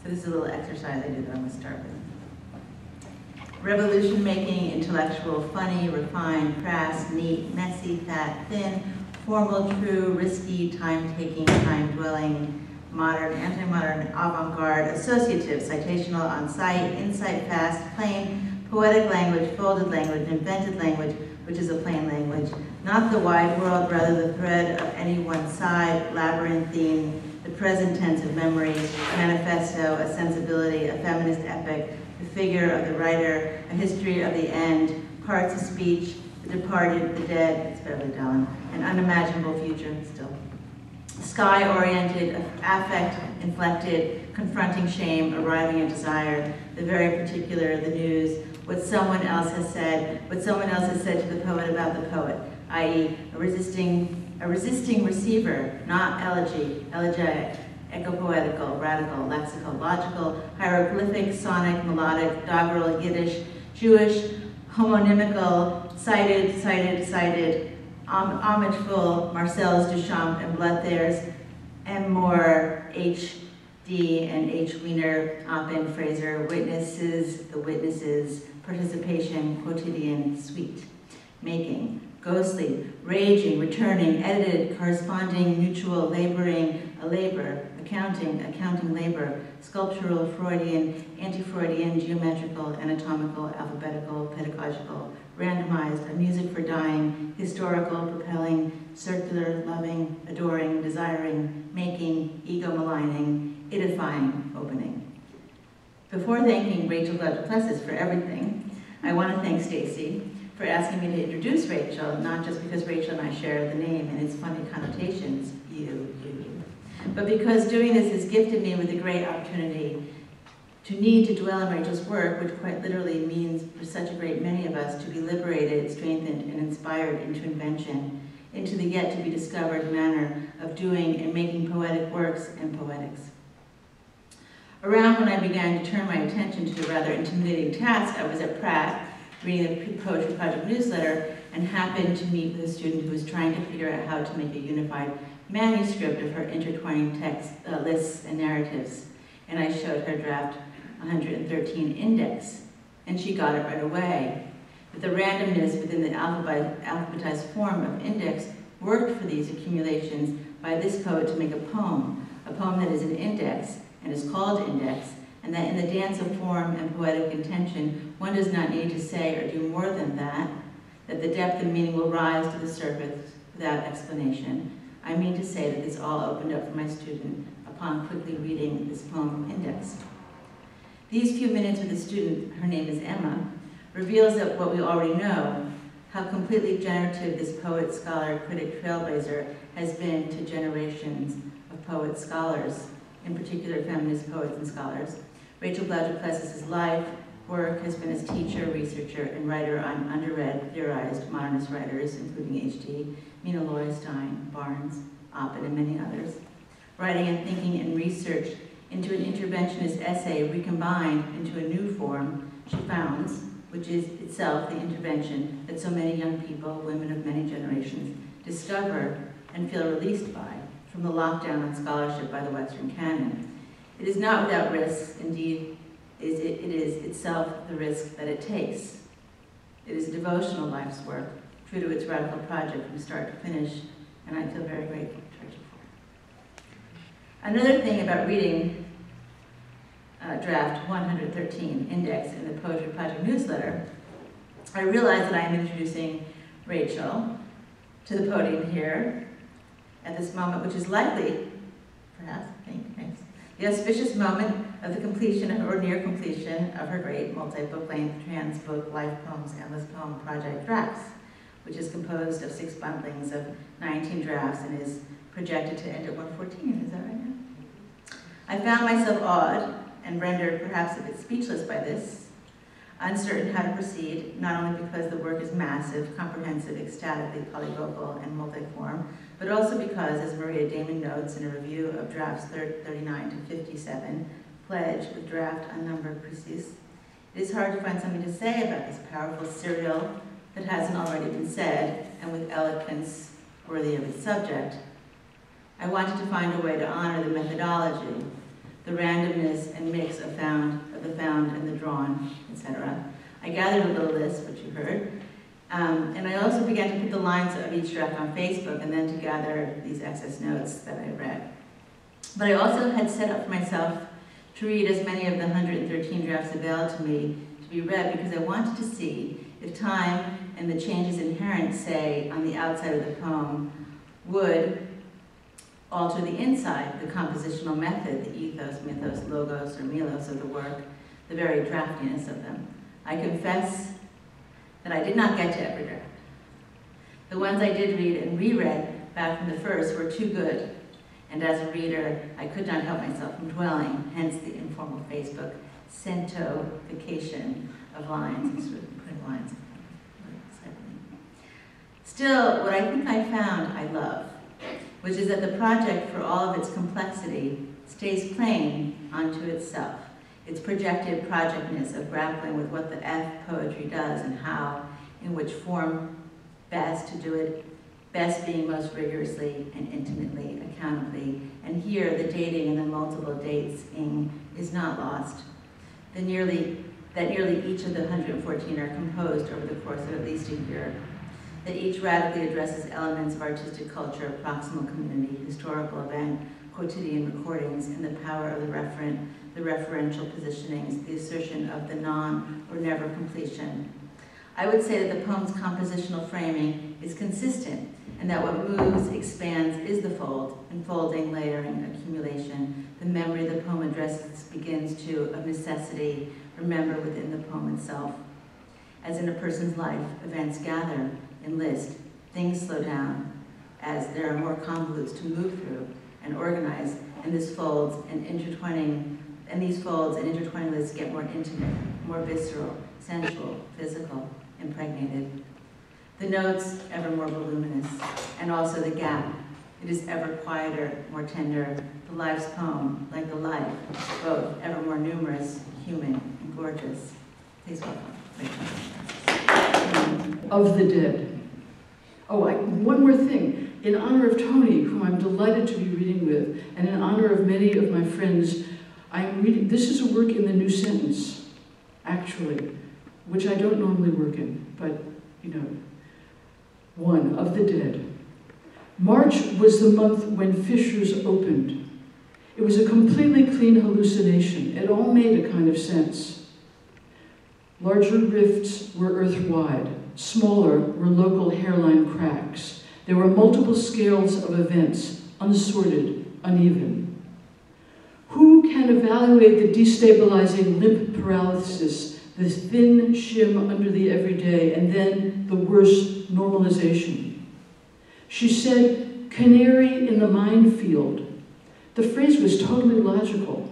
So this is a little exercise I do that I'm going to start with. Revolution-making, intellectual, funny, refined, crass, neat, messy, fat, thin, formal, true, risky, time-taking, time-dwelling, modern, anti-modern, avant-garde, associative, citational, on-site, insight, fast, plain, poetic language, folded language, invented language, which is a plain language, not the wide world, rather the thread of any one side, labyrinthine, the present tense of memory, manifesto, a sensibility, a feminist epic, the figure of the writer, a history of the end, parts of speech, the departed, the dead, it's Beverly Dallin, an unimaginable future still. Sky-oriented, affect-inflected, confronting shame, arriving at desire, the very particular, the news, what someone else has said to the poet about the poet, i.e. a resisting receiver, not elegy, elegiac, eco-poetical, radical, lexical, logical, hieroglyphic, sonic, melodic, doggerel, Yiddish, Jewish, homonymical, cited, homageful, Marcel's, Duchamp, and Blether's, and more, H.D. and H. Wiener, Oppen, Fraser, witnesses, the witnesses, participation, quotidian, sweet, making, ghostly, raging, returning, edited, corresponding, mutual, laboring, a labor, accounting labor, sculptural, Freudian, anti-Freudian, geometrical, anatomical, alphabetical, pedagogical, randomized, a music for dying, historical, propelling, circular, loving, adoring, desiring, making, ego-maligning, edifying, opening. Before thanking Rachel Blau DuPlessis for everything, I want to thank Stacy for asking me to introduce Rachel, not just because Rachel and I share the name and its funny connotations, you, but because doing this has gifted me with a great opportunity to need to dwell on Rachel's work, which quite literally means for such a great many of us to be liberated, strengthened, and inspired into invention, into the yet-to-be-discovered manner of doing and making poetic works and poetics. Around when I began to turn my attention to the rather intimidating task, I was at Pratt, reading the Poetry Project newsletter, and happened to meet with a student who was trying to figure out how to make a unified manuscript of her intertwining text lists and narratives. And I showed her draft 113 index, and she got it right away. But the randomness within the alphabetized form of index worked for these accumulations by this poet to make a poem that is an index and is called index, and that in the dance of form and poetic intention, one does not need to say or do more than that the depth of meaning will rise to the surface without explanation. I mean to say that this all opened up for my student upon quickly reading this poem index. These few minutes with the student, her name is Emma, reveals that what we already know, how completely generative this poet, scholar, critic, trailblazer has been to generations of poet scholars, in particular feminist poets and scholars. Rachel Blau DuPlessis' life, work has been as teacher, researcher, and writer on underread, theorized modernist writers, including H.D., Mina Loy-Stein, Barnes, Oppen, and many others. Writing and thinking and research into an interventionist essay recombined into a new form she founds, which is itself the intervention that so many young people, women of many generations, discover and feel released by from the lockdown on scholarship by the Western canon. It is not without risks, indeed, it is itself the risk that it takes. It is a devotional life's work, true to its radical project from start to finish, and I feel very grateful to Rachel for it. Another thing about reading draft 113 index in the Poetry Project newsletter, I realize that I am introducing Rachel to the podium here at this moment, which is likely, perhaps, thanks, the auspicious moment of the completion or near completion of her great multi-book length trans-book Life Poems Endless Poem Project drafts, which is composed of 6 bundlings of 19 drafts and is projected to end at 114, is that right now? I found myself awed and rendered perhaps a bit speechless by this, uncertain how to proceed, not only because the work is massive, comprehensive, ecstatically polyvocal, and multiform, but also because, as Maria Damon notes in a review of drafts 39 to 57, pledged with draft unnumbered precis, it is hard to find something to say about this powerful serial that hasn't already been said, and with eloquence worthy of its subject. I wanted to find a way to honor the methodology, the randomness and mix of the found and the drawn, etc. I gathered a little list, which you heard, and I also began to put the lines of each draft on Facebook and then to gather these excess notes that I read. But I also had set up for myself to read as many of the 113 drafts available to me to be read because I wanted to see if time and the changes inherent, say, on the outside of the poem would alter the inside, the compositional method, the ethos, mythos, logos, or melos of the work, the very draftiness of them. I confess that I did not get to every draft. The ones I did read and reread back from the first were too good, and as a reader, I could not help myself from dwelling, hence the informal Facebook cento-fication of lines, and sort of print lines. Still, what I think I found I love, which is that the project, for all of its complexity, stays plain unto itself. Its projected projectness of grappling with what the F poetry does and how, in which form best to do it, best being most rigorously and intimately, accountably. And here, the dating and the multiple dates-ing is not lost. That nearly each of the 114 are composed over the course of at least a year. That each radically addresses elements of artistic culture, proximal community, historical event, quotidian recordings, and the power of the referent, the referential positionings, the assertion of the non or never completion. I would say that the poem's compositional framing is consistent, and that what moves, expands, is the fold, enfolding, layering, accumulation. The memory the poem addresses begins to, of necessity, remember within the poem itself. As in a person's life, events gather, enlist, things slow down, as there are more convolutes to move through and organize, and these folds and intertwining lists get more intimate, more visceral, sensual, physical, impregnated. The notes ever more voluminous, and also the gap. It is ever quieter, more tender. The life's poem, like the life, both ever more numerous, human, and gorgeous. Please welcome. Of the Dead. Oh, one more thing. In honor of Tony, whom I'm delighted to be reading with, and in honor of many of my friends, I'm reading, this is a work in the New Sentence, actually, which I don't normally work in, but, you know. One, Of the Dead. March was the month when fissures opened. It was a completely clean hallucination. It all made a kind of sense. Larger rifts were earth-wide. Smaller were local hairline cracks. There were multiple scales of events, unsorted, uneven. Who can evaluate the destabilizing limp paralysis, the thin shim under the everyday, and then the worst normalization? She said, canary in the minefield. The phrase was totally logical.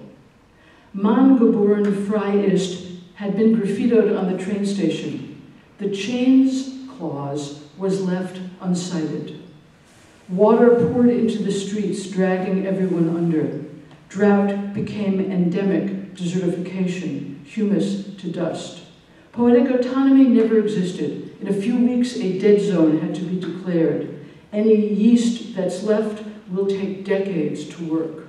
Mann geboren frei ist had been graffitoed on the train station. The chains clause was left unsighted. Water poured into the streets, dragging everyone under. Drought became endemic, desertification, humus to dust. Poetic autonomy never existed. In a few weeks, a dead zone had to be declared. Any yeast that's left will take decades to work.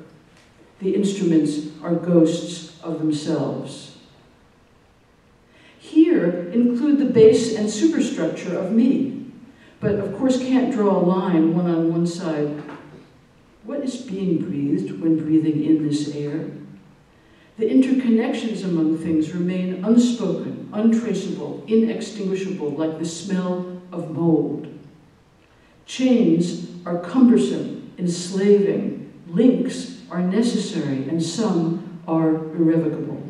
The instruments are ghosts of themselves. Here include the base and superstructure of me, but of course can't draw a line one on one side. What is being breathed when breathing in this air? The interconnections among things remain unspoken, untraceable, inextinguishable, like the smell of mold. Chains are cumbersome, enslaving. Links are necessary, and some are irrevocable.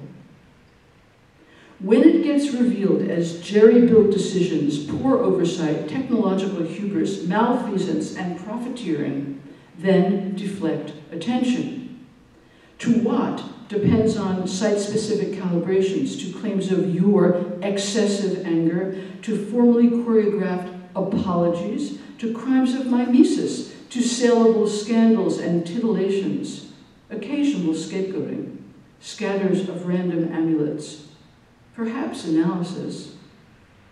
When it gets revealed as jerry-built decisions, poor oversight, technological hubris, malfeasance, and profiteering, then deflect attention. To what depends on site-specific calibrations, to claims of your excessive anger, to formally choreographed apologies, to crimes of mimesis, to saleable scandals and titillations, occasional scapegoating, scatters of random amulets, perhaps analysis,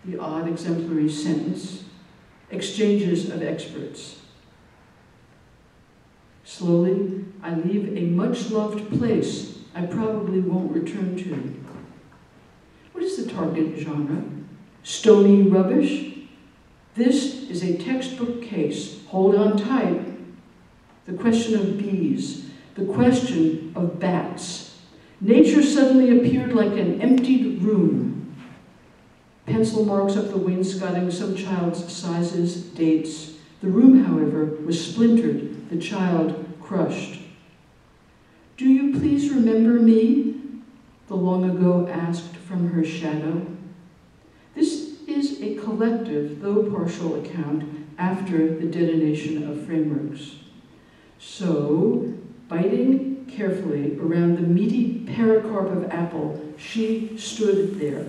the odd exemplary sentence, exchanges of experts. Slowly, I leave a much-loved place I probably won't return to. What is the target genre? Stony rubbish? This is a textbook case. Hold on tight. The question of bees, the question of bats. Nature suddenly appeared like an emptied room. Pencil marks up the wainscoting, some child's sizes, dates. The room, however, was splintered, the child crushed. Do you please remember me? The long ago asked from her shadow. This is a collective, though partial, account after the detonation of frameworks. So, biting carefully around the meaty pericarp of apple, she stood there.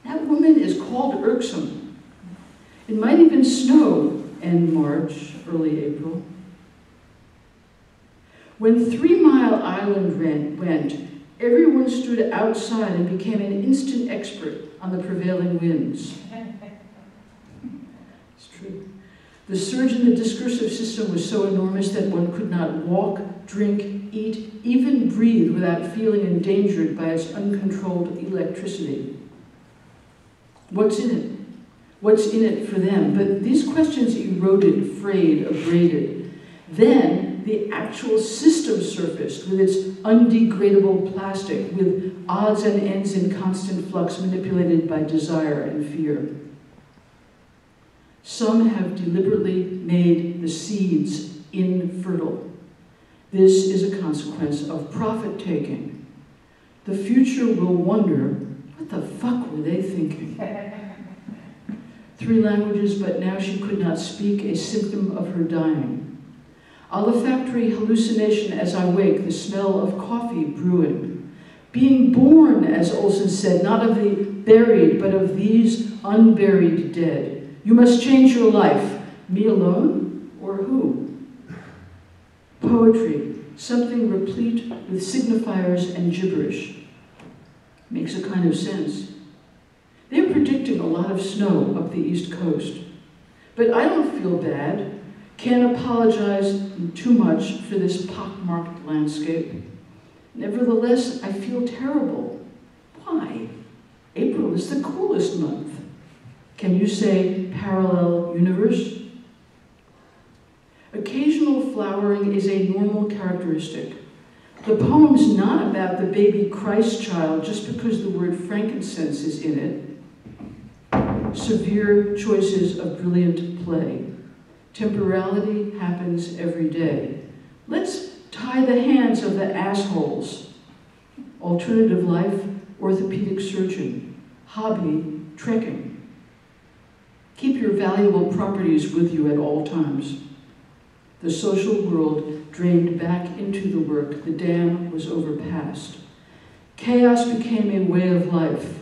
That woman is called irksome. It might even snow end March, early April. When 3 Mile Island went, everyone stood outside and became an instant expert on the prevailing winds. It's true. The surge in the discursive system was so enormous that one could not walk, drink, eat, even breathe without feeling endangered by its uncontrolled electricity. What's in it? What's in it for them? But these questions eroded, frayed, abraded. Then the actual system surfaced with its undegradable plastic, with odds and ends in constant flux manipulated by desire and fear. Some have deliberately made the seeds infertile. This is a consequence of profit-taking. The future will wonder, what the fuck were they thinking? 3 languages, but now she could not speak, a symptom of her dying. Olfactory hallucination as I wake, the smell of coffee brewing. Being born, as Olson said, not of the buried, but of these unburied dead. You must change your life. Me alone, or who? Poetry, something replete with signifiers and gibberish. Makes a kind of sense. They're predicting a lot of snow up the East Coast. But I don't feel bad. Can't apologize too much for this pockmarked landscape. Nevertheless, I feel terrible. Why? April is the coolest month. Can you say parallel universe? Occasional flowering is a normal characteristic. The poem's not about the baby Christ child just because the word frankincense is in it. Severe choices of brilliant play. Temporality happens every day. Let's tie the hands of the assholes. Alternative life, orthopedic surgeon. Hobby, trekking. Keep your valuable properties with you at all times. The social world drained back into the work. The dam was overpassed. Chaos became a way of life.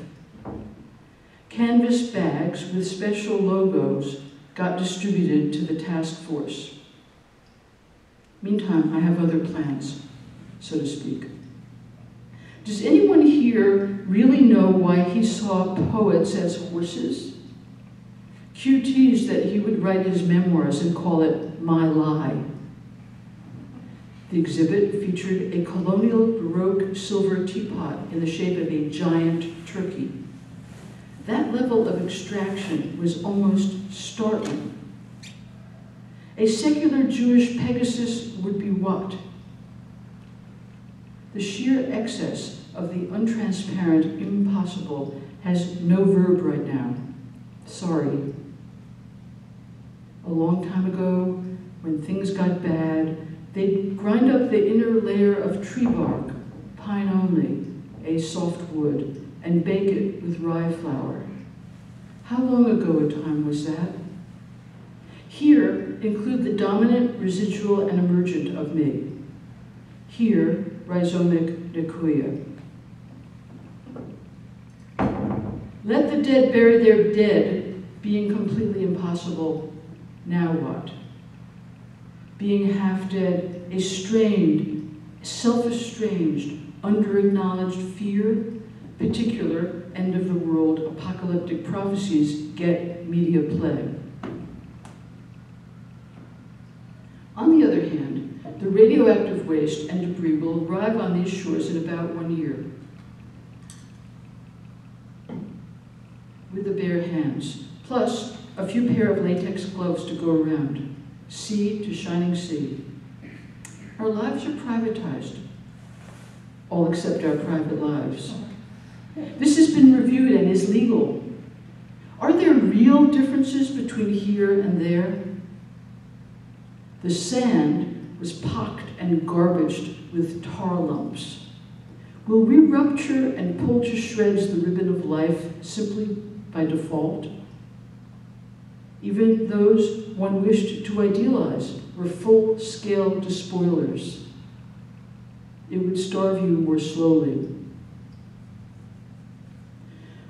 Canvas bags with special logos got distributed to the task force. Meantime, I have other plans, so to speak. Does anyone here really know why he saw poets as horses? Q teased that he would write his memoirs and call it My Lie. The exhibit featured a colonial Baroque silver teapot in the shape of a giant turkey. That level of extraction was almost startling. A secular Jewish Pegasus would be what? The sheer excess of the untransparent impossible has no verb right now. Sorry. A long time ago, when things got bad, they'd grind up the inner layer of tree bark, pine only, a soft wood, and bake it with rye flour. How long ago a time was that? Here, include the dominant, residual, and emergent of me. Here, rhizomic Nakuya. Let the dead bury their dead, being completely impossible. Now what? Being half dead, a strained, self-estranged, under-acknowledged fear, particular end-of-the-world apocalyptic prophecies get media play. On the other hand, The radioactive waste and debris will arrive on these shores in about 1 year. With the bare hands, plus a few pair of latex gloves to go around. Sea to shining sea. Our lives are privatized, all except our private lives. This has been reviewed and is legal. Are there real differences between here and there? The sand was pocked and garbaged with tar lumps. Will we rupture and pull to shreds the ribbon of life simply by default? Even those one wished to idealize were full-scale despoilers. It would starve you more slowly.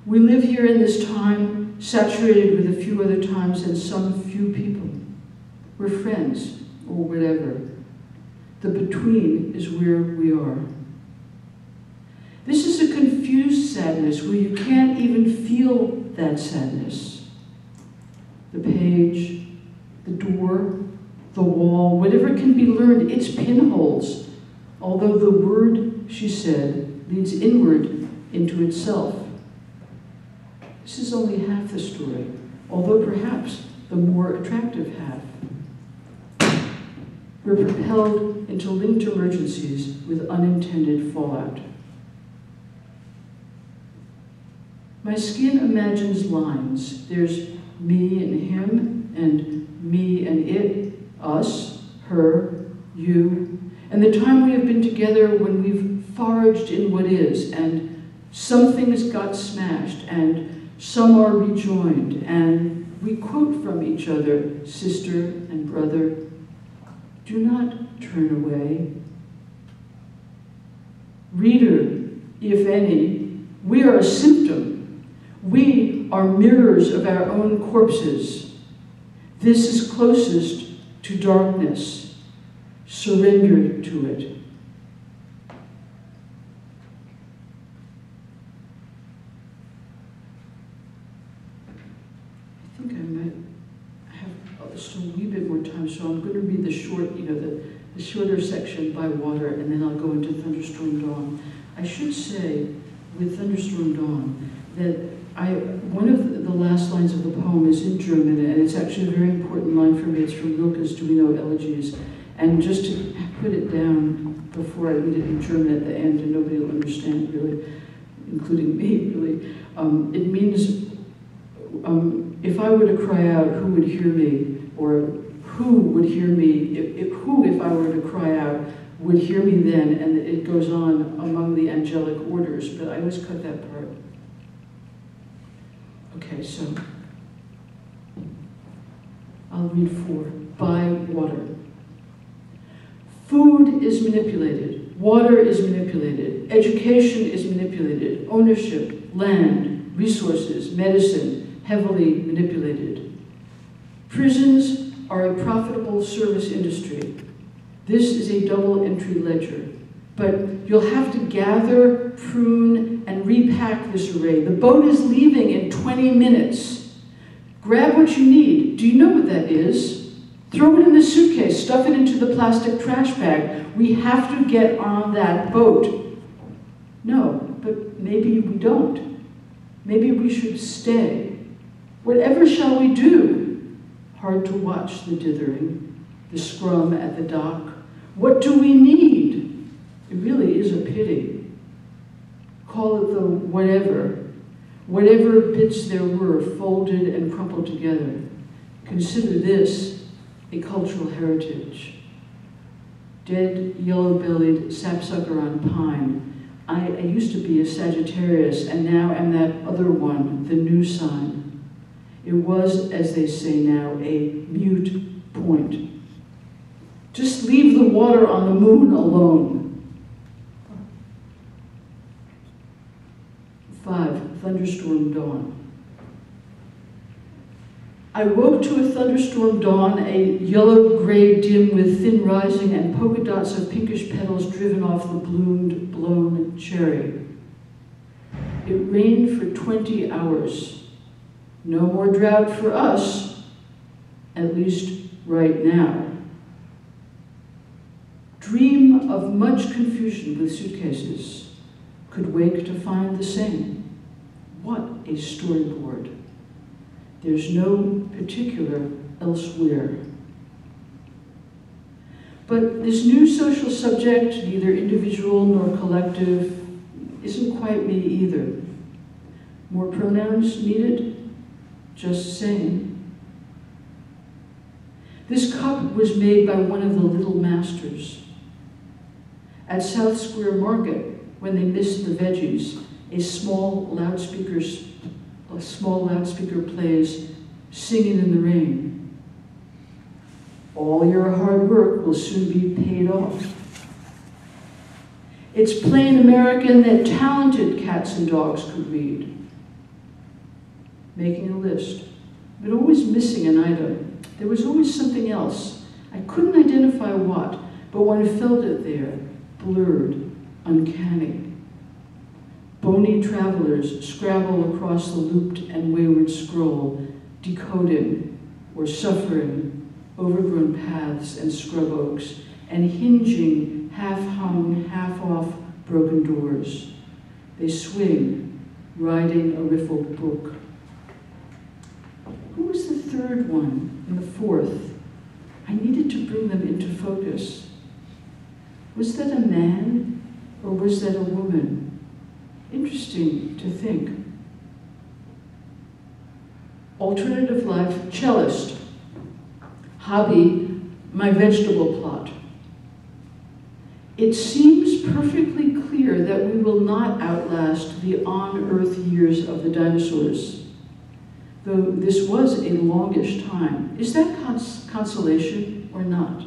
We live here in this time, saturated with a few other times and some few people. We're friends, or whatever. The between is where we are. This is a confused sadness where you can't even feel that sadness. The page, the door, the wall, whatever can be learned, it's pinholes, although the word, she said, leads inward into itself. This is only half the story, although perhaps the more attractive half. We're propelled into linked emergencies with unintended fallout. My skin imagines lines. There's me and him, and me and it, us, her, you, and the time we have been together when we've foraged in what is, and some things got smashed, and some are rejoined, and we quote from each other, sister and brother, do not turn away. Reader, if any, we are a symptom. We are mirrors of our own corpses. This is closest to darkness. Surrender to it. I think I might have just a wee bit more time, so I'm going to read the short, the shorter section by water, and then I'll go into Thunderstorm Dawn. I should say, with Thunderstorm Dawn, that one of the last lines of the poem is in German, and it's actually a very important line for me. It's from Rilke's Do We Know Elegies. And just to put it down before I read it in German at the end, and nobody will understand really, including me really, it means, if I were to cry out, who would hear me? Or who would hear me? If I were to cry out, would hear me then? And it goes on among the angelic orders, but I always cut that part. Okay, so I'll read 4. By water. Food is manipulated. Water is manipulated. Education is manipulated. Ownership, land, resources, medicine, heavily manipulated. Prisons are a profitable service industry. This is a double entry ledger. But you'll have to gather, prune, and repack this array. The boat is leaving in 20 minutes. Grab what you need. Do you know what that is? Throw it in the suitcase, stuff it into the plastic trash bag. We have to get on that boat. No, but maybe we don't. Maybe we should stay. Whatever shall we do? Hard to watch the dithering, the scrum at the dock. What do we need? It really is a pity. Call it the whatever. Whatever bits there were folded and crumpled together. Consider this a cultural heritage. Dead, yellow-bellied sapsucker on pine. I used to be a Sagittarius, and now am that other one, the new sign. It was, as they say now, a mute point. Just leave the water on the moon alone. 5, Thunderstorm Dawn. I woke to a thunderstorm dawn, a yellow-gray dim with thin rising and polka dots of pinkish petals driven off the bloomed, blown cherry. It rained for 20 hours. No more drought for us, at least right now. of much confusion with suitcases could wake to find the same. What a storyboard. There's no particular elsewhere. But this new social subject, neither individual nor collective, isn't quite me either. More pronouns needed? Just saying. This cup was made by one of the little masters. At South Square Market, when they missed the veggies, a small loudspeaker plays Singing in the Rain. All your hard work will soon be paid off. It's plain American that talented cats and dogs could read. Making a list, but always missing an item. There was always something else. I couldn't identify what, but when I felt it there, blurred, uncanny. Bony travelers scrabble across the looped and wayward scroll, decoding or suffering overgrown paths and scrub oaks, and hinging half-hung, half-off broken doors. They swing, riding a riffled book. Who was the third one and the fourth? I needed to bring them into focus. Was that a man or was that a woman? Interesting to think. Alternative life, cellist. Hobby, my vegetable plot. It seems perfectly clear that we will not outlast the on-Earth years of the dinosaurs, though this was a longish time. Is that consolation or not?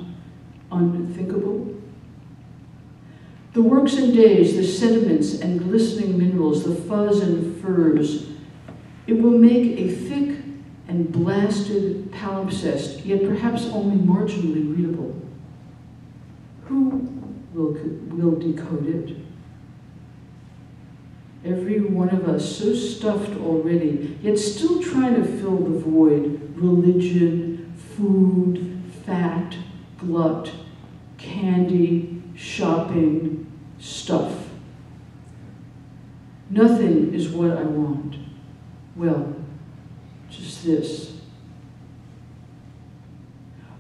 Unthinkable? The works and days, the sediments and glistening minerals, the fuzz and furs, it will make a thick and blasted palimpsest, yet perhaps only marginally readable. Who will decode it? Every one of us so stuffed already, yet still trying to fill the void. Religion, food, fat, glut, candy, shopping, stuff. Nothing is what I want. Well, just this.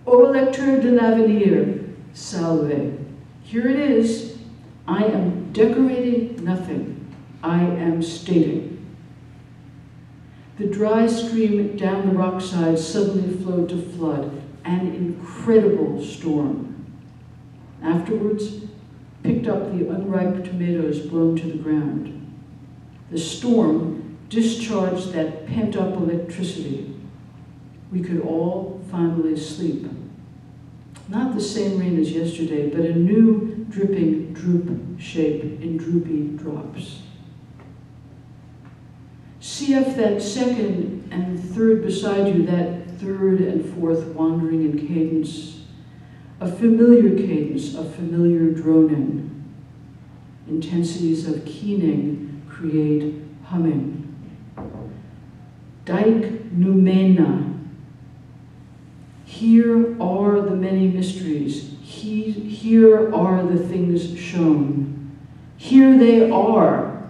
Au lecteur de l'avenir, salve. Here it is. I am decorating nothing. I am stating. The dry stream down the rockside suddenly flowed to flood, an incredible storm. Afterwards, picked up the unripe tomatoes blown to the ground. The storm discharged that pent-up electricity. We could all finally sleep. Not the same rain as yesterday, but a new dripping droop shape in droopy drops. CF that second and third beside you, that third and fourth wandering in cadence, a familiar cadence of familiar droning. Intensities of keening create humming. Dike Numena. Here are the many mysteries. Here are the things shown. Here they are.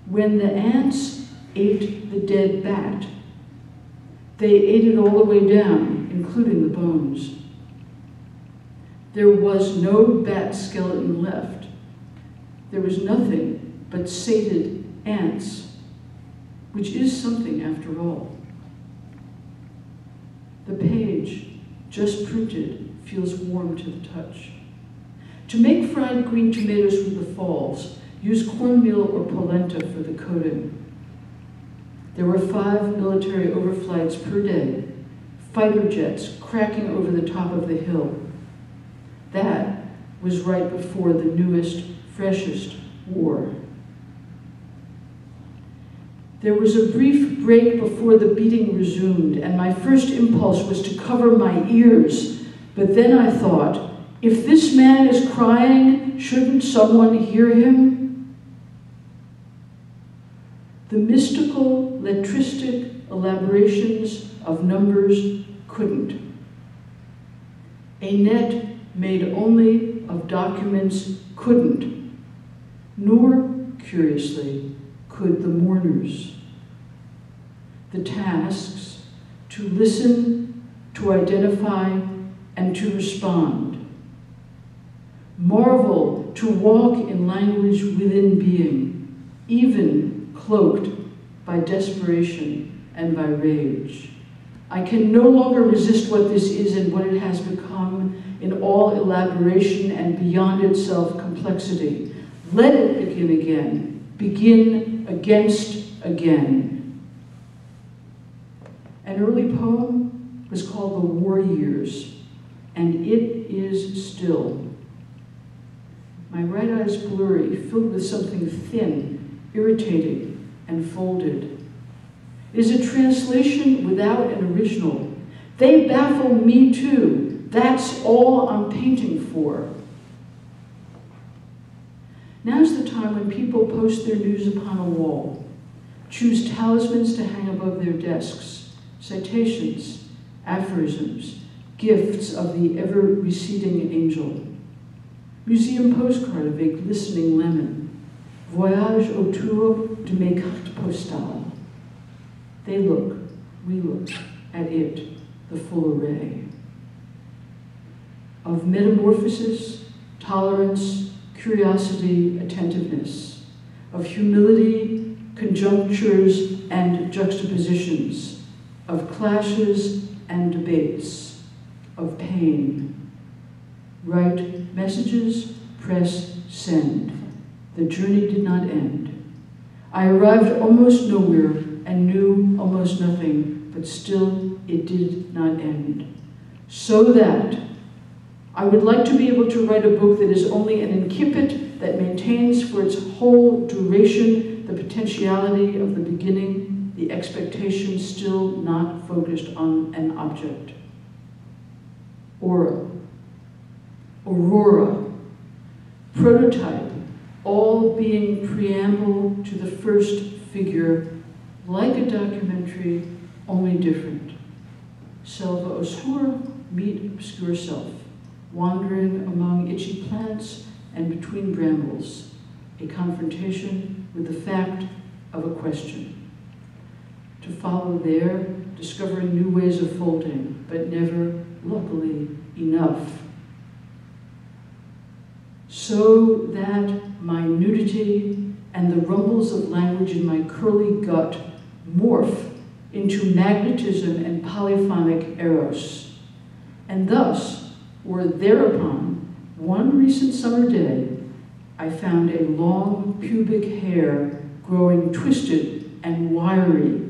When the ants ate the dead bat, they ate it all the way down, including the bones. There was no bat skeleton left. There was nothing but sated ants, which is something after all. The page, just printed, feels warm to the touch. To make fried green tomatoes with the falls, use cornmeal or polenta for the coating. There were 5 military overflights per day, fighter jets cracking over the top of the hill. That was right before the newest, freshest war. There was a brief break before the beating resumed, and my first impulse was to cover my ears. But then I thought, if this man is crying, shouldn't someone hear him? The mystical, letristic elaborations of numbers couldn't. A net made only of documents couldn't, nor, curiously, could the mourners. The tasks to listen, to identify, and to respond. Marvel to walk in language within being, even cloaked by desperation and by rage. I can no longer resist what this is and what it has become in all elaboration and beyond itself complexity. Let it begin against again. An early poem was called The War Years, and it is still. My right eye is blurry, filled with something thin, irritating, and folded. It is a translation without an original. They baffle me too. That's all I'm painting for. Now's the time when people post their news upon a wall, choose talismans to hang above their desks, citations, aphorisms, gifts of the ever-receding angel. Museum postcard of a glistening lemon, voyage autour de mes cartes postales. They look, we look at it, the full array of metamorphosis, tolerance, curiosity, attentiveness, of humility, conjunctures, and juxtapositions, of clashes and debates, of pain. Write messages, press send. The journey did not end. I arrived almost nowhere and knew almost nothing, but still it did not end. So that I would like to be able to write a book that is only an incipit that maintains for its whole duration the potentiality of the beginning, the expectation still not focused on an object. Aura, aurora, prototype, all being preamble to the first figure, like a documentary, only different. Selva oscura, meet obscure self, wandering among itchy plants and between brambles, a confrontation with the fact of a question. To follow there, discovering new ways of folding, but never, luckily, enough. So that my nudity and the rumbles of language in my curly gut morph into magnetism and polyphonic eros. And thus, or thereupon, one recent summer day, I found a long pubic hair growing twisted and wiry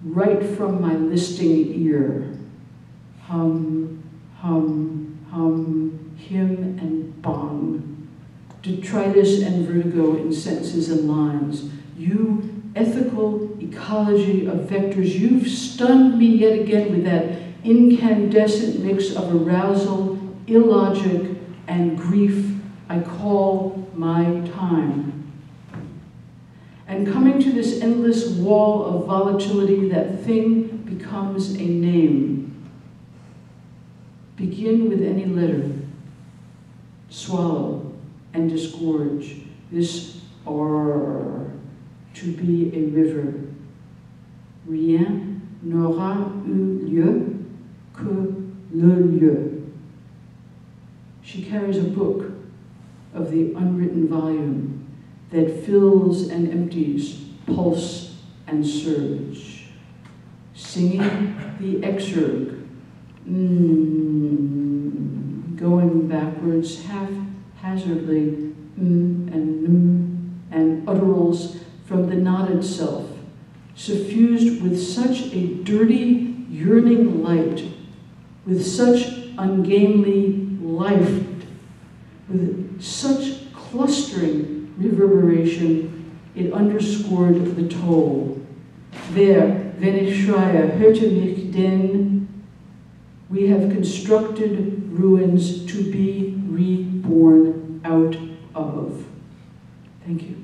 right from my listing ear. Hum, hum, hum, him and bong. Detritus and vertigo in sentences and lines. You ethical ecology of vectors, you've stunned me yet again with that incandescent mix of arousal, illogic, and grief I call my time. And coming to this endless wall of volatility, that thing becomes a name. Begin with any letter. Swallow and disgorge this or to be a river. Rien n'aura eu lieu que le lieu. She carries a book of the unwritten volume that fills and empties, pulse and surge. Singing the exurg, going backwards haphazardly, and utterals from the knotted self, suffused with such a dirty, yearning light, with such ungainly life, with such clustering reverberation, it underscored the toll. There, wenn ich schreie, hörte mich denn, we have constructed ruins to be reborn out of. Thank you.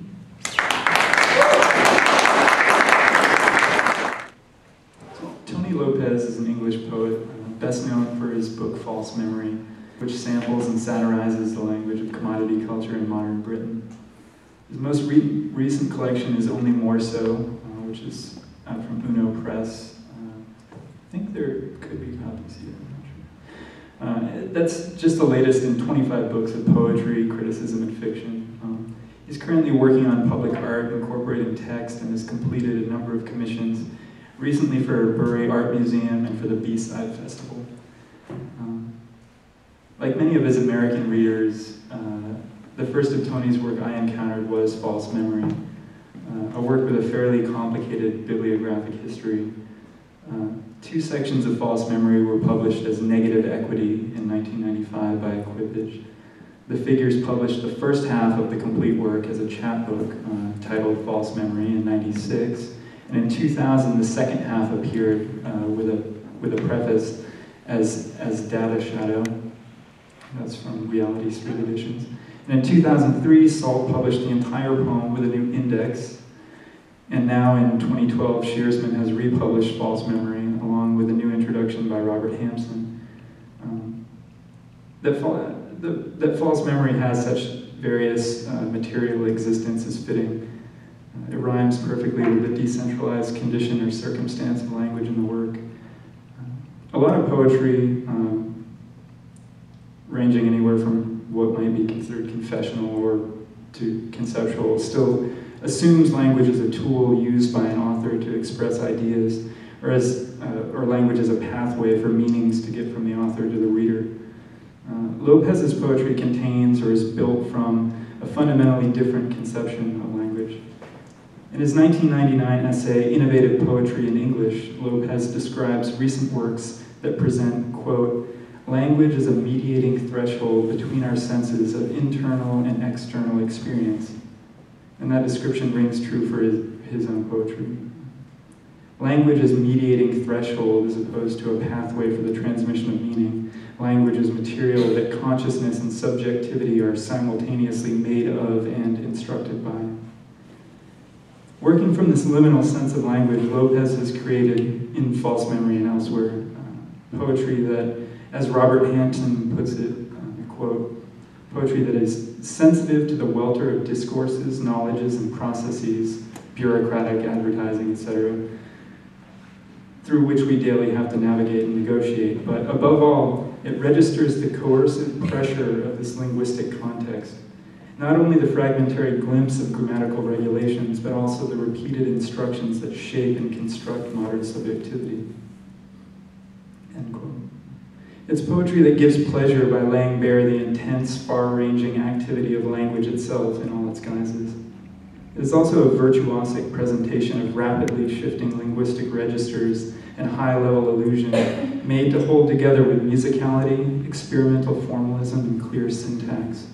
Tony Lopez is an English poet, best known for his book False Memory. which samples and satirizes the language of commodity culture in modern Britain. His most recent collection is Only More So, which is out from Uno Press. I think there could be copies here, I'm not sure. That's just the latest in 25 books of poetry, criticism, and fiction. He's currently working on public art, incorporating text, and has completed a number of commissions, recently for Bury Art Museum and for the B-Side Festival. Like many of his American readers, the first of Tony's work I encountered was False Memory, a work with a fairly complicated bibliographic history. 2 sections of False Memory were published as Negative Equity in 1995 by Equipage. The figures published the first half of the complete work as a chapbook titled False Memory in '96, and in 2000 the second half appeared with a preface as Data Shadow. That's from Reality Street Editions. And in 2003, Salt published the entire poem with a new index, and now in 2012, Shearsman has republished False Memory along with a new introduction by Robert Hampson. That False Memory has such various material existence is fitting. It rhymes perfectly with the decentralized condition or circumstance of language in the work. A lot of poetry, ranging anywhere from what might be considered confessional or to conceptual, still assumes language as a tool used by an author to express ideas, or language as a pathway for meanings to get from the author to the reader. Lopez's poetry contains or is built from a fundamentally different conception of language. In his 1999 essay, Innovative Poetry in English, Lopez describes recent works that present, quote, language as a mediating threshold between our senses of internal and external experience. And that description rings true for his own poetry. Language as mediating threshold as opposed to a pathway for the transmission of meaning. Language as material that consciousness and subjectivity are simultaneously made of and instructed by. Working from this liminal sense of language, Lopez has created, in False Memory and elsewhere, poetry that, as Robert Hampton puts it, quote, poetry that is sensitive to the welter of discourses, knowledges, and processes, bureaucratic, advertising, etc., through which we daily have to navigate and negotiate. But above all, it registers the coercive pressure of this linguistic context. Not only the fragmentary glimpse of grammatical regulations, but also the repeated instructions that shape and construct modern subjectivity. End quote. It's poetry that gives pleasure by laying bare the intense, far-ranging activity of language itself in all its guises. It is also a virtuosic presentation of rapidly shifting linguistic registers and high-level illusion made to hold together with musicality, experimental formalism, and clear syntax.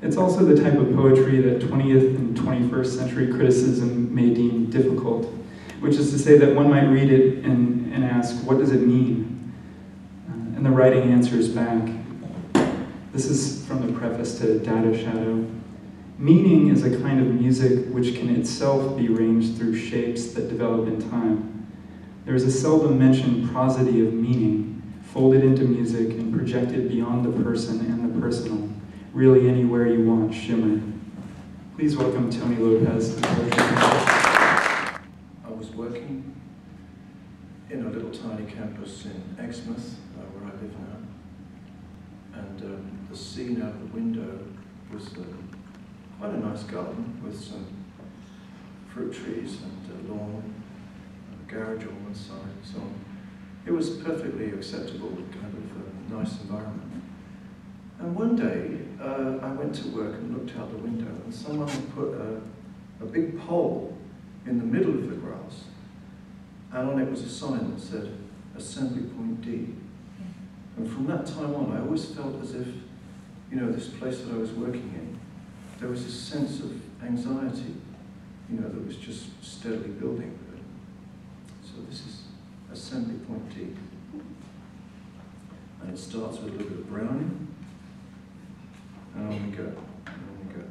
It's also the type of poetry that 20th and 21st century criticism may deem difficult, which is to say that one might read it and ask, what does it mean? And the writing answers back. This is from the preface to Data Shadow. Meaning is a kind of music which can itself be ranged through shapes that develop in time. There is a seldom mentioned prosody of meaning, folded into music and projected beyond the person and the personal, really anywhere you want shimmer. Please welcome Tony Lopez to the Poetry Conference. I was working in a little tiny campus in Exmouth, where I live now, and the scene out the window was quite a nice garden with some fruit trees and a lawn, a garage on one side and so on. It was perfectly acceptable, kind of a nice environment. And one day, I went to work and looked out the window, and someone had put a big pole in the middle of the grass, and on it was a sign that said, Assembly Point D. And from that time on, I always felt as if, you know, this place that I was working in, there was this sense of anxiety, you know, that was just steadily building. So this is Assembly Point D. And it starts with a little bit of Browning, and on we go, and on we go.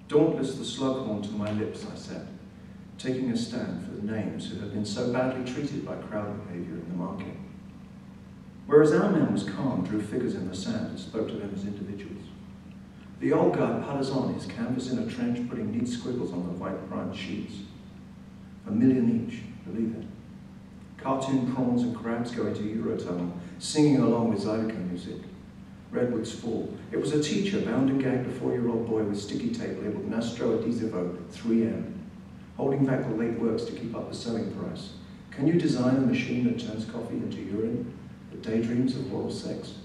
Dauntless the slughorn to my lips, I said. taking a stand for the names who had been so badly treated by crowd behaviour in the market. Whereas our man was calm, drew figures in the sand and spoke to them as individuals. The old guy putters on, his canvas in a trench, putting neat squiggles on the white primed sheets. $1 million each, believe it. Cartoon prawns and crabs go into Eurotunnel, singing along with Zydeco music. Redwoods Fall. It was a teacher bound and gagged a 4-year-old boy with sticky tape labelled Nastro Adesivo 3M, holding back the late works to keep up the selling price. Can you design a machine that turns coffee into urine, that daydreams of oral sex?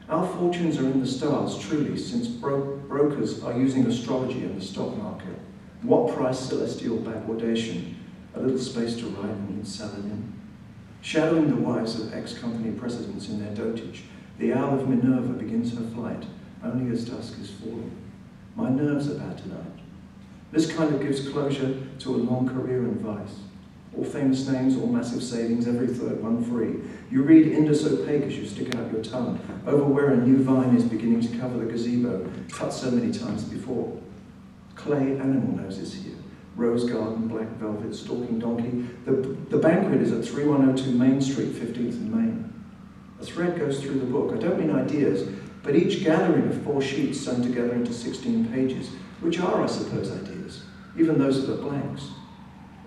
Our fortunes are in the stars, truly, since brokers are using astrology in the stock market. What price celestial backwardation? A little space to ride and eat salad in. Shadowing the wives of ex-company presidents in their dotage, the owl of Minerva begins her flight, only as dusk is falling. My nerves are bad tonight. This kind of gives closure to a long career in vice. All famous names, all massive savings, every third one free. You read Indus opaque as you stick out your tongue, over where a new vine is beginning to cover the gazebo, cut so many times before. Clay animal noses here. Rose garden, black velvet, stalking donkey. The banquet is at 3102 Main Street, 15th and Main. A thread goes through the book. I don't mean ideas, but each gathering of 4 sheets sewn together into 16 pages, which are, I suppose, ideas. Even those are the blanks.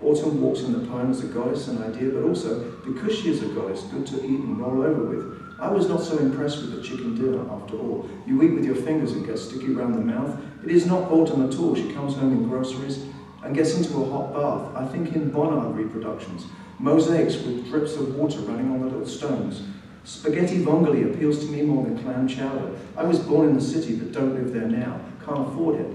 Autumn walks in the poem as a goddess, an idea, but also, because she is a goddess, good to eat and roll over with. I was not so impressed with the chicken dinner, after all. You eat with your fingers and get sticky around the mouth. It is not autumn at all. She comes home in groceries and gets into a hot bath. I think in Bonnard reproductions, mosaics with drips of water running on the little stones. Spaghetti vongole appeals to me more than clam chowder. I was born in the city but don't live there now. Can't afford it.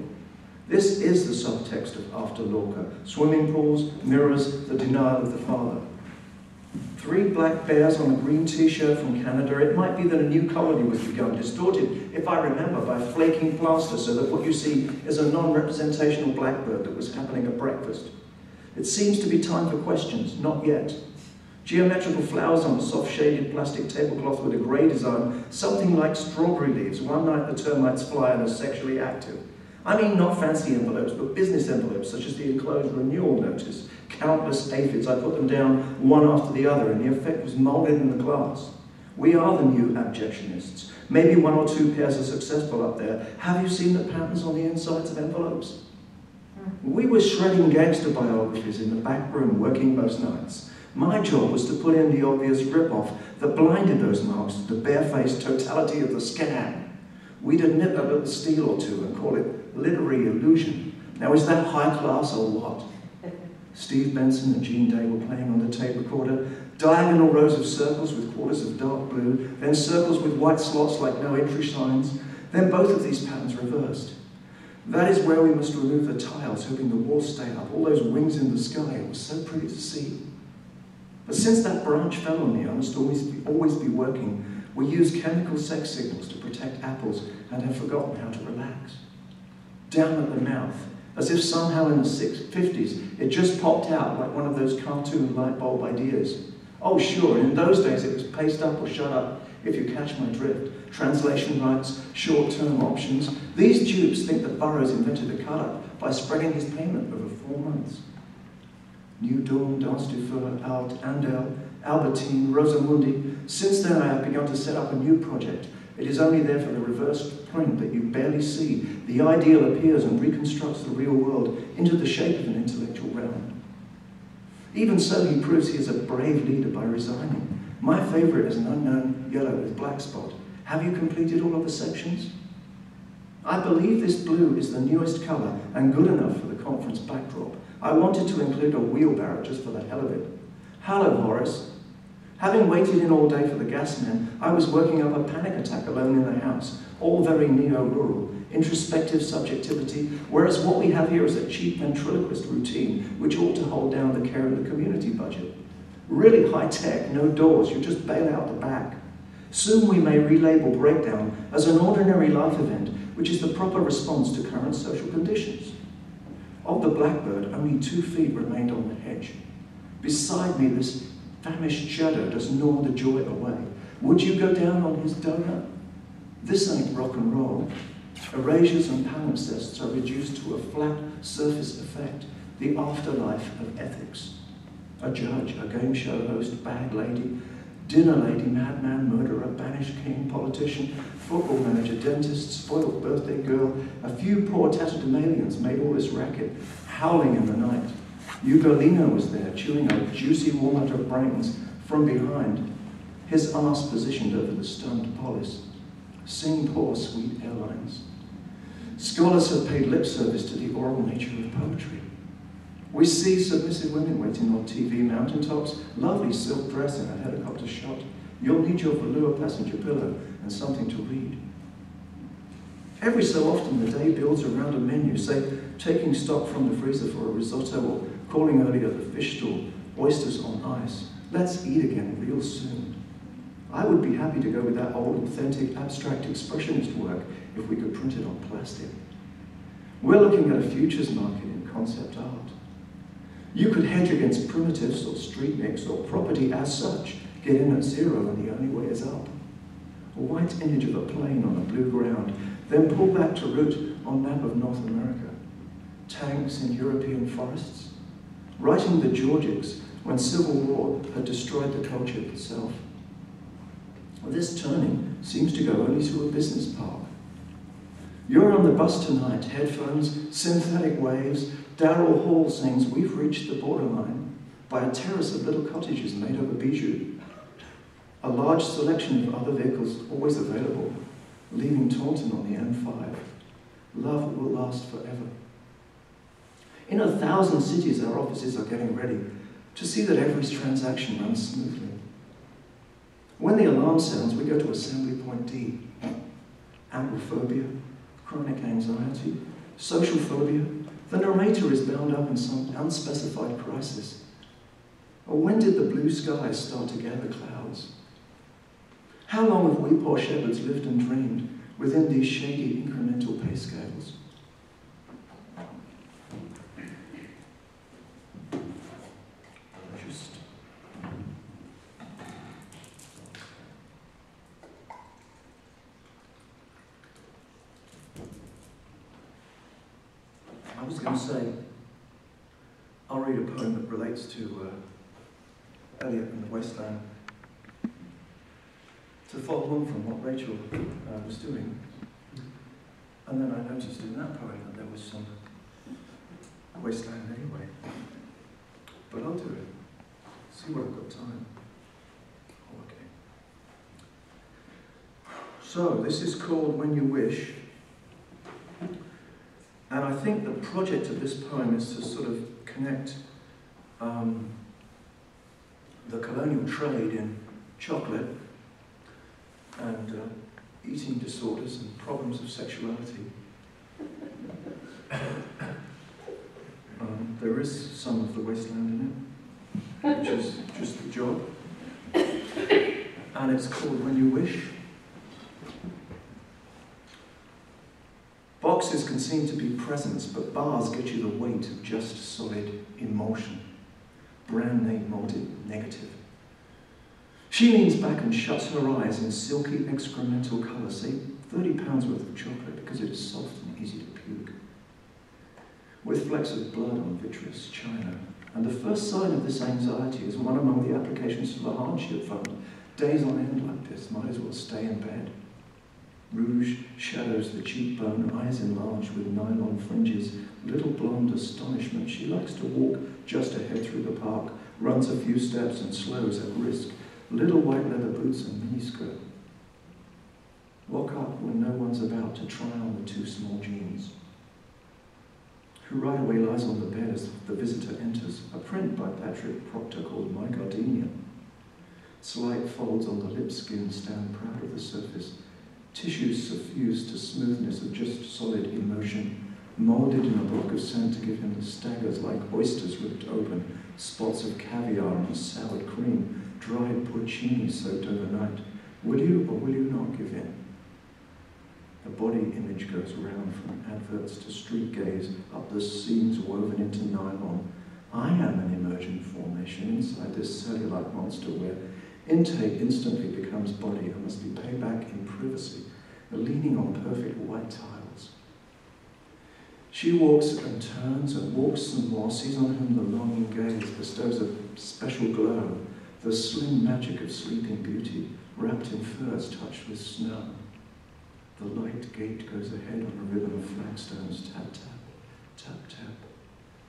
This is the subtext of After Lorca. Swimming pools, mirrors, the denial of the father. 3 black bears on a green t-shirt from Canada. It might be that a new colony was begun, distorted, if I remember, by flaking plaster so that what you see is a non-representational blackbird that was happening at breakfast. It seems to be time for questions, not yet. Geometrical flowers on a soft shaded plastic tablecloth with a grey design, something like strawberry leaves. One night the termites fly and are sexually active. I mean not fancy envelopes, but business envelopes, such as the enclosed renewal notice. Countless aphids, I put them down one after the other, and the effect was moulded in the glass. We are the new abjectionists. Maybe 1 or 2 pairs are successful up there. Have you seen the patterns on the insides of envelopes? We were shredding gangster biographies in the back room, working most nights. My job was to put in the obvious rip-off that blinded those marks to the barefaced totality of the scam. We'd admit a little steal or two and call it literary illusion. Now, is that high class or what? Steve Benson and Gene Day were playing on the tape recorder, diagonal rows of circles with quarters of dark blue, then circles with white slots like no entry signs, then both of these patterns reversed. That is where we must remove the tiles, hoping the walls stay up, all those wings in the sky. It was so pretty to see. But since that branch fell on me, I must always be working. We use chemical sex signals to protect apples and have forgotten how to relax. Down at the mouth, as if somehow in the 50s it just popped out like one of those cartoon light bulb ideas. Oh sure, in those days it was paste up or shut up, if you catch my drift. Translation rights, short-term options. These dupes think that Burroughs invented the cut-up by spreading his payment over 4 months. New Dawn, Danse du Feu, Alt, Andel, Albertine, Rosamundi. Since then I have begun to set up a new project. It is only there for the reverse print that you barely see. The ideal appears and reconstructs the real world into the shape of an intellectual realm. Even so, he proves he is a brave leader by resigning. My favourite is an unknown yellow with black spot. Have you completed all of the sections? I believe this blue is the newest colour and good enough for the conference backdrop. I wanted to include a wheelbarrow just for the hell of it. Hello, Horace. Having waited in all day for the gas man, I was working up a panic attack alone in the house, all very neo-rural, introspective subjectivity, whereas what we have here is a cheap ventriloquist routine which ought to hold down the care of the community budget. Really high-tech, no doors, you just bail out the back. Soon we may relabel breakdown as an ordinary life event, which is the proper response to current social conditions. Of the blackbird, only 2 feet remained on the hedge. Beside me, this famished shadow does gnaw the joy away. Would you go down on his donut? This ain't rock and roll. Erasures and palimpsests are reduced to a flat surface effect. the afterlife of ethics. A judge, a game show host, bag lady, dinner lady, madman, murderer, banished king, politician, football manager, dentist, spoiled birthday girl. A few poor tatterdemalions made all this racket, howling in the night. Ugolino was there, chewing a juicy walnut of brains from behind, his arse positioned over the stunned polis. Sing poor sweet airlines. Scholars have paid lip service to the oral nature of poetry. We see submissive women waiting on TV mountaintops, lovely silk dress and a helicopter shot. You'll need your velour passenger pillow and something to read. Every so often the day builds around a menu, say taking stock from the freezer for a risotto or calling early at the fish stall, oysters on ice. Let's eat again real soon. I would be happy to go with that old, authentic, abstract expressionist work if we could print it on plastic. We're looking at a futures market in concept art. You could hedge against primitives or street mix or property as such, get in at zero and the only way is up. A white image of a plane on a blue ground, then pull back to route on map of North America. Tanks in European forests. Writing the Georgics when civil war had destroyed the culture itself. This turning seems to go only to a business park. You're on the bus tonight, headphones, synthetic waves. Darrell Hall sings, "We've reached the borderline," by a terrace of little cottages made of a bijou. A large selection of other vehicles always available, leaving Taunton on the M5. Love will last forever. In 1,000 cities, our offices are getting ready to see that every transaction runs smoothly. When the alarm sounds, we go to Assembly Point D. Agoraphobia, chronic anxiety, social phobia. The narrator is bound up in some unspecified crisis. Or when did the blue skies start to gather clouds? How long have we poor shepherds lived and dreamed within these shady incremental pay scales? I was going to say, I'll read a poem that relates to Eliot and the Wasteland, to follow on from what Rachel was doing. And then I noticed in that poem that there was some wasteland anyway. But I'll do it. See what I've got time. Oh, okay. So, this is called When You Wish. And I think the project of this poem is to sort of connect the colonial trade in chocolate and eating disorders and problems of sexuality. There is some of the wasteland in it, which is just the job. And it's called When You Wish. Boxes can seem to be presents, but bars get you the weight of just solid emotion. Brand name molded negative. She leans back and shuts her eyes in silky excremental colour, say 30 pounds worth of chocolate, because it is soft and easy to puke. With flecks of blood on vitreous china. And the first sign of this anxiety is one among the applications for the hardship fund. Days on end like this, might as well stay in bed. Rouge shadows the cheekbone, eyes enlarged with nylon fringes, little blonde astonishment. She likes to walk just ahead through the park, runs a few steps and slows at risk. Little white leather boots and miniskirt. Walk up when no one's about to try on the too small jeans. Who right away lies on the bed as the visitor enters, a print by Patrick Proctor called My Gardenia. Slight folds on the lip skin stand proud of the surface. Tissues suffused to smoothness of just solid emotion, moulded in a block of sand to give him the staggers like oysters ripped open, spots of caviar and soured cream, dried porcini soaked overnight. Will you or will you not give in? The body image goes round from adverts to street gaze, up the seams woven into nylon. I am an emergent formation inside this cellulite monster where intake instantly becomes body and must be paid back in privacy, leaning on perfect white tiles. She walks and turns and walks some more, sees on whom the longing gaze bestows a special glow, the slim magic of sleeping beauty, wrapped in furs touched with snow. The light gate goes ahead on a ribbon of flagstones, tap, tap, tap, tap.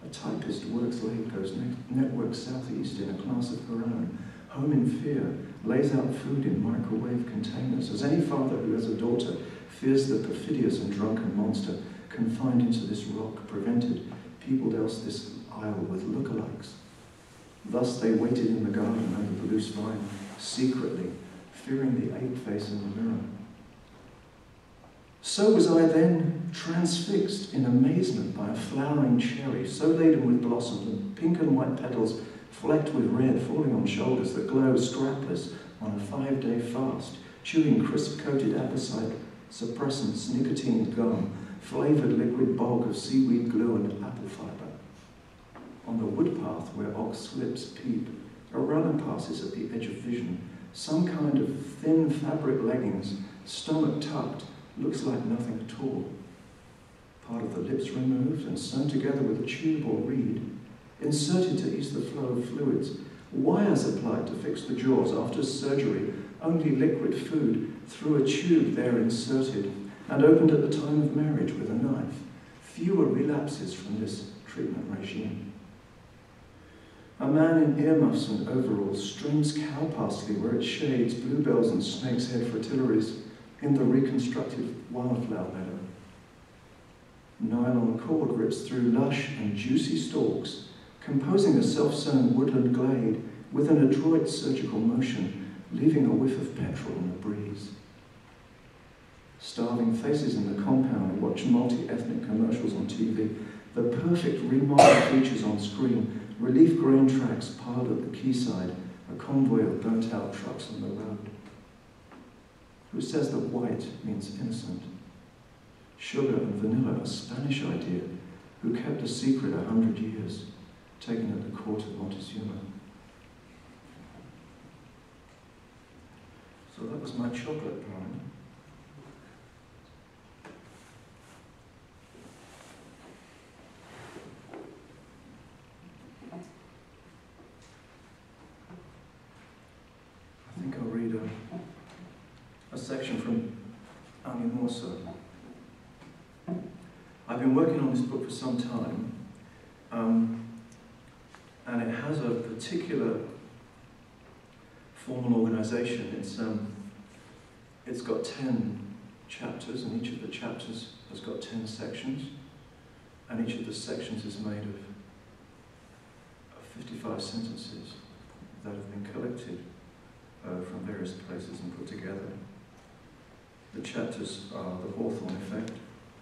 A typist works late, goes network southeast in a class of her own. Home in fear, lays out food in microwave containers, as any father who has a daughter fears the perfidious and drunken monster confined into this rock, prevented, peopled else this isle with lookalikes. Thus they waited in the garden under the loose vine, secretly, fearing the ape face in the mirror. So was I then transfixed in amazement by a flowering cherry, so laden with blossoms and pink and white petals flecked with red, falling on shoulders that glow strapless on a 5-day fast, chewing crisp-coated apposite suppressants, nicotine gum, flavoured liquid bulk of seaweed glue and apple fibre. On the wood path where ox slips peep, a runner passes at the edge of vision, some kind of thin fabric leggings, stomach tucked, looks like nothing at all. Part of the lips removed and sewn together with a tube or reed, inserted to ease the flow of fluids, wires applied to fix the jaws after surgery, only liquid food through a tube there inserted, and opened at the time of marriage with a knife. Fewer relapses from this treatment regime. A man in earmuffs and overalls strains cow parsley where it shades bluebells and snake's head fritillaries in the reconstructed wildflower meadow. Nylon cord rips through lush and juicy stalks, composing a self-sown woodland glade with an adroit surgical motion, leaving a whiff of petrol in the breeze. Starving faces in the compound watch multi-ethnic commercials on TV, the perfect remodeled features on screen, relief grain tracks piled at the quayside, a convoy of burnt-out trucks on the road. Who says that white means innocent? Sugar and vanilla, a Spanish idea, who kept a secret 100 years, taken at the court of Montezuma. So that was my chocolate poem. I think I'll read a section from Animoso. I've been working on this book for some time, and it has a particular formal organisation. It's got 10 chapters, and each of the chapters has got 10 sections, and each of the sections is made of 55 sentences that have been collected from various places and put together. The chapters are the Hawthorne Effect,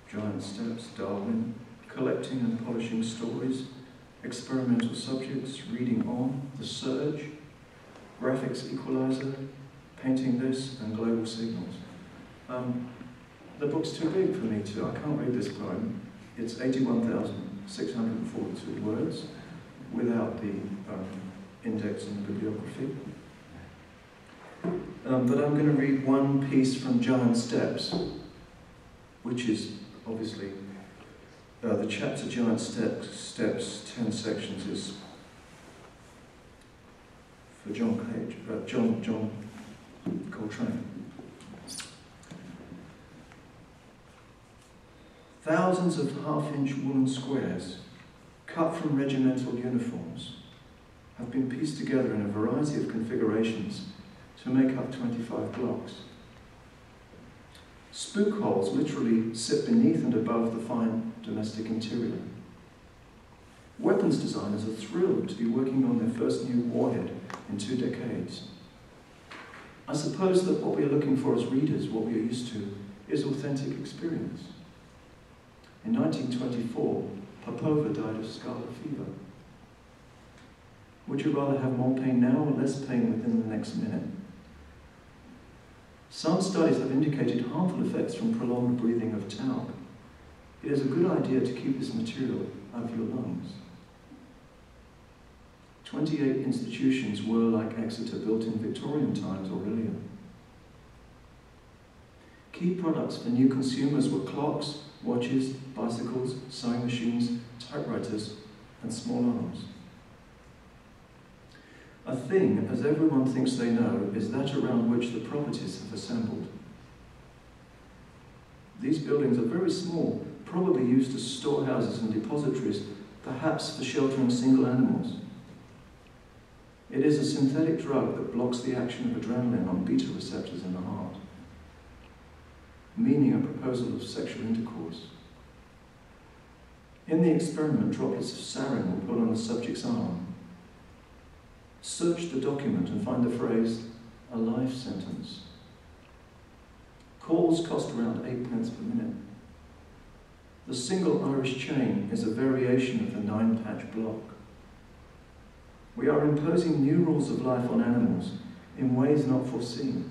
Giant Steps, Darwin, Collecting and Polishing Stories, Experimental Subjects, Reading On, The Surge, Graphics Equalizer, Painting This, and Global Signals. The book's too big for me to, I can't read this poem. It's 81,642 words without the index and the bibliography. But I'm going to read one piece from Giant Steps, which is obviously the chapter Giant Steps, 10 sections, is for John Coltrane. Thousands of half-inch woolen squares, cut from regimental uniforms, have been pieced together in a variety of configurations to make up 25 blocks. Spook holes literally sit beneath and above the fine domestic interior. Weapons designers are thrilled to be working on their first new warhead in 2 decades. I suppose that what we are looking for as readers, what we are used to, is authentic experience. In 1924, Popova died of scarlet fever. Would you rather have more pain now or less pain within the next minute? Some studies have indicated harmful effects from prolonged breathing of talc. It is a good idea to keep this material out of your lungs. 28 institutions were, like Exeter, built in Victorian times or earlier. Key products for new consumers were clocks, watches, bicycles, sewing machines, typewriters, and small arms. A thing, as everyone thinks they know, is that around which the properties have assembled. These buildings are very small, probably used as storehouses and depositories, perhaps for sheltering single animals. It is a synthetic drug that blocks the action of adrenaline on beta receptors in the heart, meaning a proposal of sexual intercourse. In the experiment, droplets of sarin were put on the subject's arm. Search the document and find the phrase, "a life sentence." Calls cost around 8 pence per minute. The single Irish chain is a variation of the 9-patch block. We are imposing new rules of life on animals in ways not foreseen.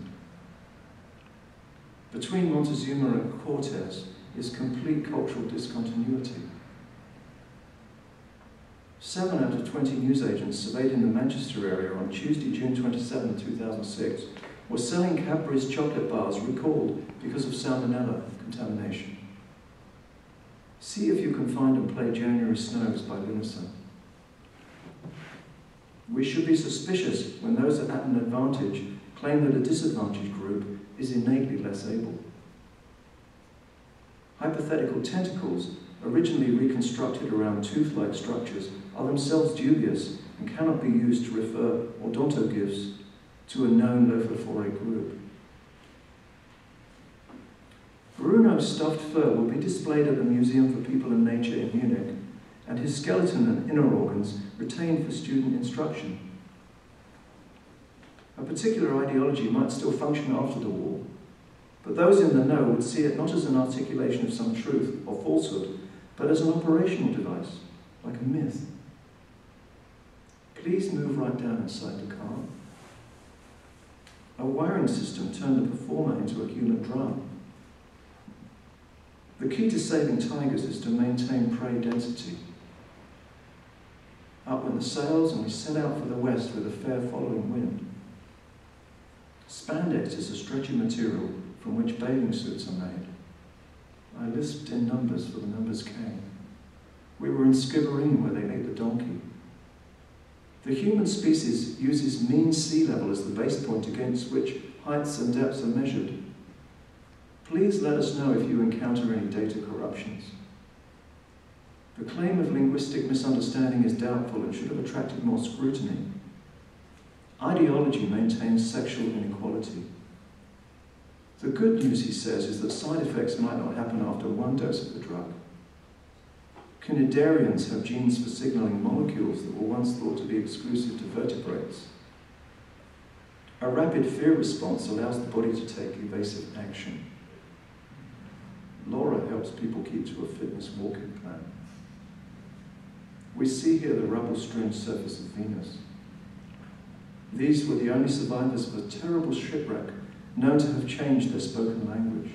Between Montezuma and Cortes is complete cultural discontinuity. 7 out of 20 newsagents surveyed in the Manchester area on Tuesday, June 27, 2006, were selling Cadbury's chocolate bars recalled because of salmonella contamination. See if you can find and play January Snows by Lunasa. We should be suspicious when those at an advantage claim that a disadvantaged group is innately less able. Hypothetical tentacles, originally reconstructed around tooth-like structures, are themselves dubious and cannot be used to refer odontoglyphs to a known Lophophore group. Bruno's stuffed fur will be displayed at the Museum for People and Nature in Munich, and his skeleton and inner organs retained for student instruction. A particular ideology might still function after the war, but those in the know would see it not as an articulation of some truth or falsehood, but as an operational device, like a myth. Please move right down inside the car. A wiring system turned the performer into a human drum. The key to saving tigers is to maintain prey density. Up went the sails and we set out for the west with a fair following wind. Spandex is a stretchy material from which bathing suits are made. I lisped in numbers for the numbers came. We were in Skibbereen where they ate the donkey. The human species uses mean sea level as the base point against which heights and depths are measured. Please let us know if you encounter any data corruptions. The claim of linguistic misunderstanding is doubtful and should have attracted more scrutiny. Ideology maintains sexual inequality. The good news, he says, is that side effects might not happen after one dose of the drug. Cnidarians have genes for signaling molecules that were once thought to be exclusive to vertebrates. A rapid fear response allows the body to take evasive action. Laura helps people keep to a fitness walking plan. We see here the rubble-strewn surface of Venus. These were the only survivors of a terrible shipwreck known to have changed their spoken language.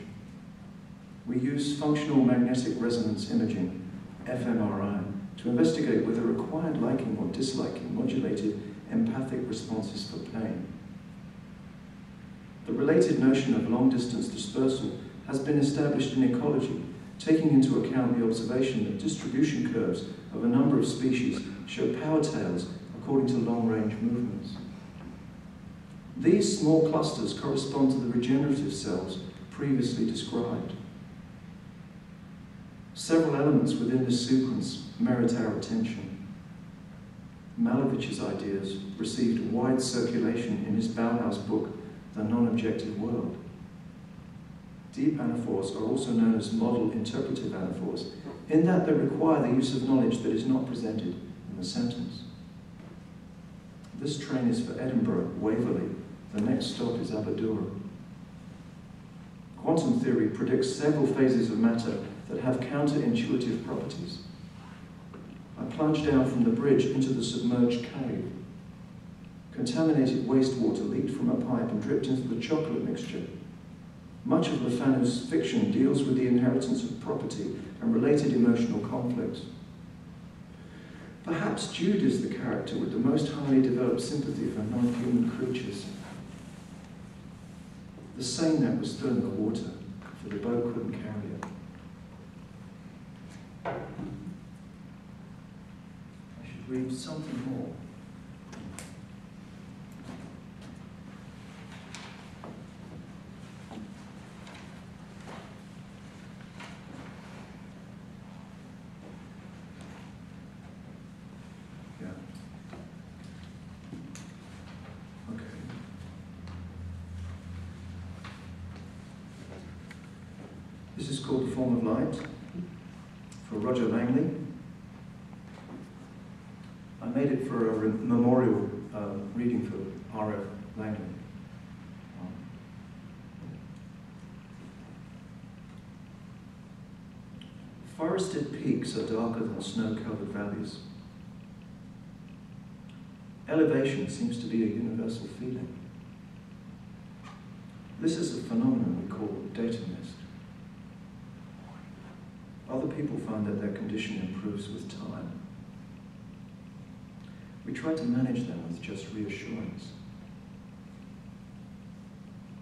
We use functional magnetic resonance imaging, fMRI, to investigate whether acquired liking or disliking modulated empathic responses for pain. The related notion of long-distance dispersal has been established in ecology, taking into account the observation that distribution curves of a number of species show power tails according to long-range movements. These small clusters correspond to the regenerative cells previously described. Several elements within this sequence merit our attention. Malevich's ideas received wide circulation in his Bauhaus book, The Non-Objective World. Deep anaphors are also known as model interpretive anaphors, in that they require the use of knowledge that is not presented in the sentence. This train is for Edinburgh, Waverley. The next stop is Aberdura. Quantum theory predicts several phases of matter that have counterintuitive properties. I plunged down from the bridge into the submerged cave. Contaminated wastewater leaked from a pipe and dripped into the chocolate mixture. Much of Lefano's fiction deals with the inheritance of property and related emotional conflicts. Perhaps Jude is the character with the most highly developed sympathy for non-human creatures. The seine net was still in the water, for the boat couldn't carry it. read something more. Yeah. Okay. This is called The Form of Light, for Roger Langley. I made it for a memorial reading for R.F. Langley. Forested peaks are darker than snow-covered valleys. Elevation seems to be a universal feeling. This is a phenomenon we call data mist. Other people find that their condition improves with time. We try to manage them with just reassurance.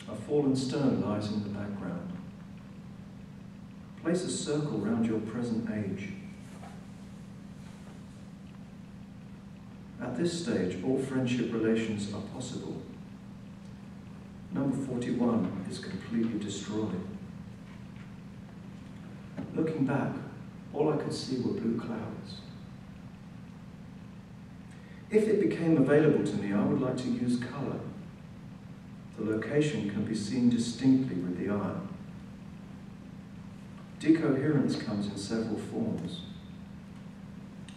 A fallen stone lies in the background. Place a circle round your present age. At this stage, all friendship relations are possible. Number 41 is completely destroyed. Looking back, all I could see were blue clouds. If it became available to me, I would like to use colour. The location can be seen distinctly with the eye. Decoherence comes in several forms.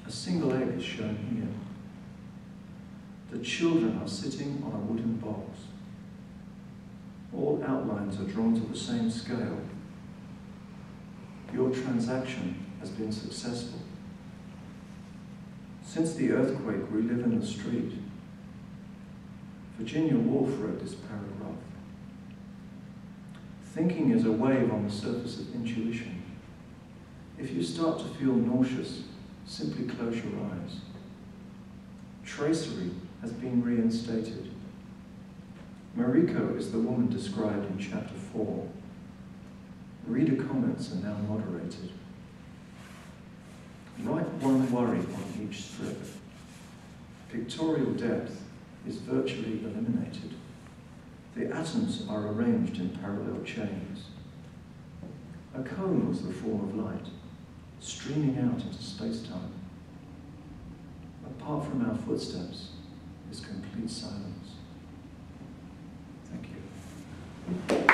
A single egg is shown here. The children are sitting on a wooden box. All outlines are drawn to the same scale. Your transaction has been successful. Since the earthquake, we live in the street. Virginia Woolf wrote this paragraph. Thinking is a wave on the surface of intuition. If you start to feel nauseous, simply close your eyes. Tracery has been reinstated. Mariko is the woman described in chapter 4. Reader comments are now moderated. Write one worry on each strip. Pictorial depth is virtually eliminated. The atoms are arranged in parallel chains. A cone was the form of light, streaming out into space-time. Apart from our footsteps is complete silence. Thank you.